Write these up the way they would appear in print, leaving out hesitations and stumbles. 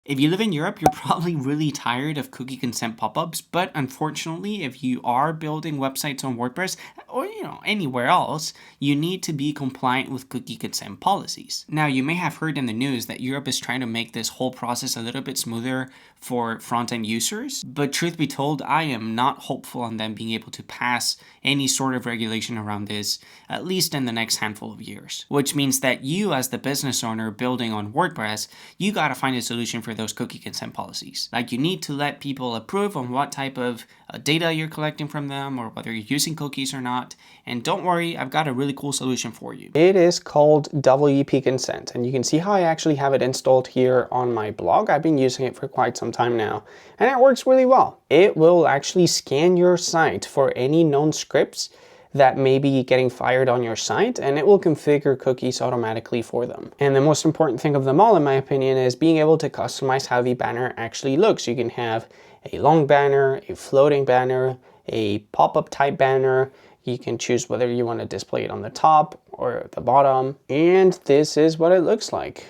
If you live in Europe, you're probably really tired of cookie consent pop-ups, but unfortunately, if you are building websites on WordPress or anywhere else, you need to be compliant with cookie consent policies. Now, you may have heard in the news that Europe is trying to make this whole process a little bit smoother for front-end users, but truth be told, I am not hopeful on them being able to pass any sort of regulation around this, at least in the next handful of years. Which means that you, as the business owner building on WordPress, you gotta find a solution for those cookie consent policies. Like, you need to let people approve on what type of data you're collecting from them, or whether you're using cookies or not. And don't worry, I've got a really cool solution for you. It is called WP Consent, and you can see how I actually have it installed here on my blog. I've been using it for quite some time now, and it works really well. It will actually scan your site for any known scripts that may be getting fired on your site, and it will configure cookies automatically for them. And the most important thing of them all, in my opinion, is being able to customize how the banner actually looks. You can have a long banner, a floating banner, a pop-up type banner. You can choose whether you want to display it on the top or the bottom. And this is what it looks like.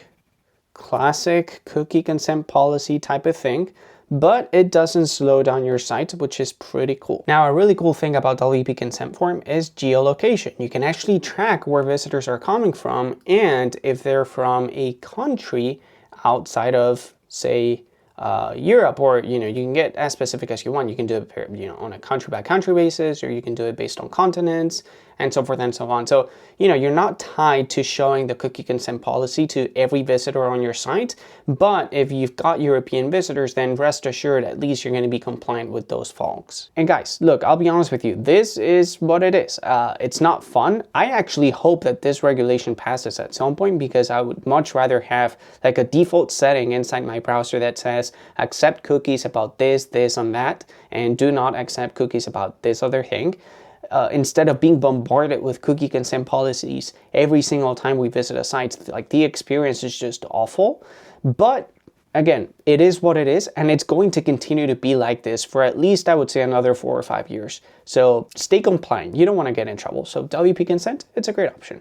Classic cookie consent policy type of thing, but it doesn't slow down your site, which is pretty cool. Now, a really cool thing about WP Consent Form is geolocation. You can actually track where visitors are coming from, and if they're from a country outside of, say, Europe, or you can get as specific as you want. You can do it on a country by country basis, or you can do it based on continents, and so forth and so on. So you're not tied to showing the cookie consent policy to every visitor on your site, but if you've got European visitors, then rest assured at least you're going to be compliant with those folks. And guys, look, I'll be honest with you, this is what it is. It's not fun. I actually hope that this regulation passes at some point, because I would much rather have like a default setting inside my browser that says accept cookies about this, this, and that, and do not accept cookies about this other thing. Instead of being bombarded with cookie consent policies every single time we visit a site. Like, the experience is just awful. But again, it is what it is, and it's going to continue to be like this for at least, I would say, another 4 or 5 years. So stay compliant. You don't want to get in trouble. So WP Consent, it's a great option.